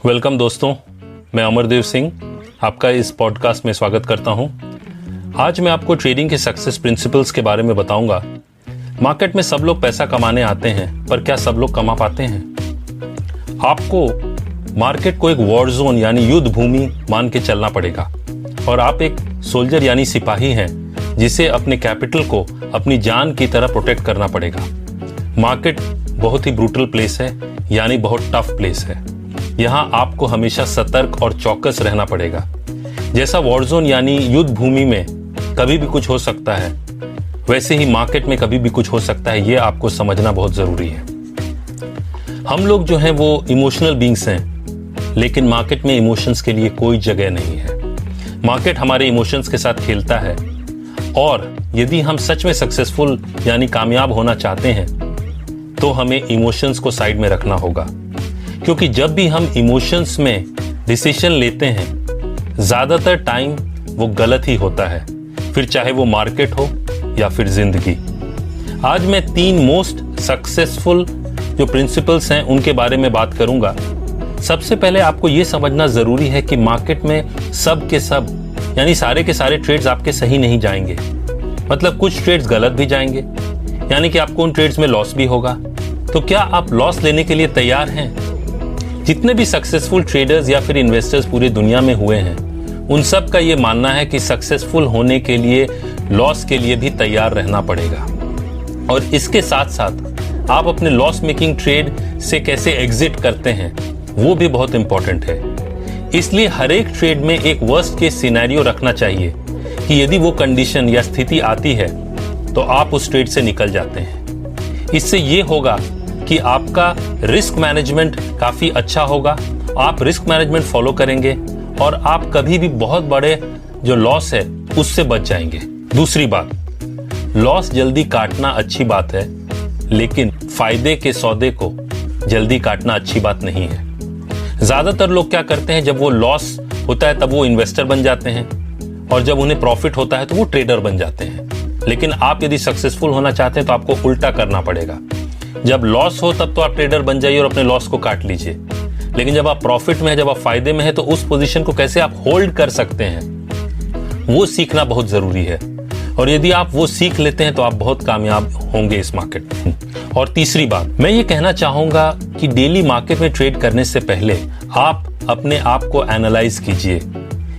Welcome दोस्तों, मैं अमरदेव सिंह आपका इस पॉडकास्ट में स्वागत करता हूं। आज मैं आपको ट्रेडिंग के सक्सेस प्रिंसिपल्स के बारे में बताऊंगा। मार्केट में सब लोग पैसा कमाने आते हैं, पर क्या सब लोग कमा पाते हैं? आपको मार्केट को एक वॉर जोन यानी युद्ध भूमि मान के चलना पड़ेगा और आप एक सोल्जर यानी सिपाही हैं जिसे अपने कैपिटल को अपनी जान की तरह प्रोटेक्ट करना पड़ेगा। मार्केट बहुत ही ब्रूटल प्लेस है, यानी बहुत टफ प्लेस है। यहाँ आपको हमेशा सतर्क और चौकस रहना पड़ेगा। जैसा वॉर जोन यानी युद्ध भूमि में कभी भी कुछ हो सकता है, वैसे ही मार्केट में कभी भी कुछ हो सकता है। ये आपको समझना बहुत जरूरी है। हम लोग जो हैं वो इमोशनल बीइंग्स हैं, लेकिन मार्केट में इमोशंस के लिए कोई जगह नहीं है। मार्केट हमारे इमोशंस के साथ खेलता है और यदि हम सच में सक्सेसफुल यानी कामयाब होना चाहते हैं तो हमें इमोशंस को साइड में रखना होगा, क्योंकि जब भी हम इमोशंस में डिसीजन लेते हैं ज्यादातर टाइम वो गलत ही होता है, फिर चाहे वो मार्केट हो या फिर जिंदगी। आज मैं 3 मोस्ट सक्सेसफुल जो प्रिंसिपल्स हैं उनके बारे में बात करूंगा। सबसे पहले आपको ये समझना जरूरी है कि मार्केट में सब के सब यानी सारे के सारे ट्रेड्स आपके सही नहीं जाएंगे। मतलब कुछ ट्रेड्स गलत भी जाएंगे, यानी कि आपको उन ट्रेड्स में लॉस भी होगा। तो क्या आप लॉस लेने के लिए तैयार हैं? जितने भी सक्सेसफुल ट्रेडर्स या फिर इन्वेस्टर्स पूरी दुनिया में हुए हैं, उन सब का ये मानना है कि सक्सेसफुल होने के लिए लॉस के लिए भी तैयार रहना पड़ेगा। और इसके साथ साथ आप अपने लॉस मेकिंग ट्रेड से कैसे एग्जिट करते हैं वो भी बहुत इंपॉर्टेंट है। इसलिए हर एक ट्रेड में एक वर्स्ट केस सिनेरियो रखना चाहिए कि यदि वो कंडीशन या स्थिति आती है तो आप उस ट्रेड से निकल जाते हैं। इससे ये होगा कि आपका रिस्क मैनेजमेंट काफी अच्छा होगा। आप रिस्क मैनेजमेंट फॉलो करेंगे और आप कभी भी बहुत बड़े जो लॉस है उससे बच जाएंगे। दूसरी बात, लॉस जल्दी काटना अच्छी बात है, लेकिन फायदे के सौदे को जल्दी काटना अच्छी बात नहीं है। ज्यादातर लोग क्या करते हैं, जब वो लॉस होता है तब वो इन्वेस्टर बन जाते हैं और जब उन्हें प्रॉफिट होता है तो वो ट्रेडर बन जाते हैं। लेकिन आप यदि सक्सेसफुल होना चाहते हैं तो आपको उल्टा करना पड़ेगा। जब लॉस हो तब तो आप ट्रेडर बन जाइए और अपने लॉस को काट लीजिए, लेकिन जब आप प्रॉफिट में है, जब आप फायदे में है, तो उस पोजीशन को कैसे आप होल्ड कर सकते हैं वो सीखना बहुत जरूरी है। और यदि आप वो सीख लेते हैं तो आप बहुत कामयाब होंगे इस मार्केट में। और तीसरी बात, मैं ये कहना चाहूंगा कि डेली मार्केट में ट्रेड करने से पहले आप अपने आप को एनालाइज कीजिए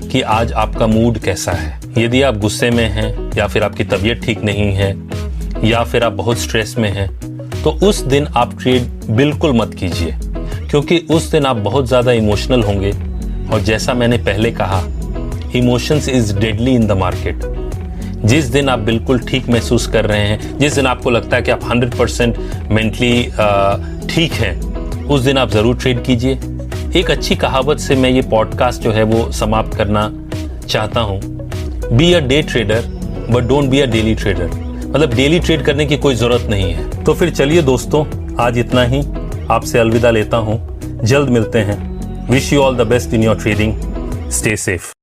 कि आज आपका मूड कैसा है। यदि आप गुस्से में हैं या फिर आपकी तबीयत ठीक नहीं है या फिर आप बहुत स्ट्रेस में हैं, तो उस दिन आप ट्रेड बिल्कुल मत कीजिए, क्योंकि उस दिन आप बहुत ज्यादा इमोशनल होंगे। और जैसा मैंने पहले कहा, emotions is deadly in the market. जिस दिन आप बिल्कुल ठीक महसूस कर रहे हैं, जिस दिन आपको लगता है कि आप 100% मेंटली ठीक हैं, उस दिन आप जरूर ट्रेड कीजिए। एक अच्छी कहावत से मैं ये पॉडकास्ट जो है वो समाप्त करना चाहता हूं, be a day trader but don't be a daily trader. मतलब डेली ट्रेड करने की कोई जरूरत नहीं है। तो फिर चलिए दोस्तों, आज इतना ही। आपसे अलविदा लेता हूं, जल्द मिलते हैं। Wish you all the best in your trading. Stay safe.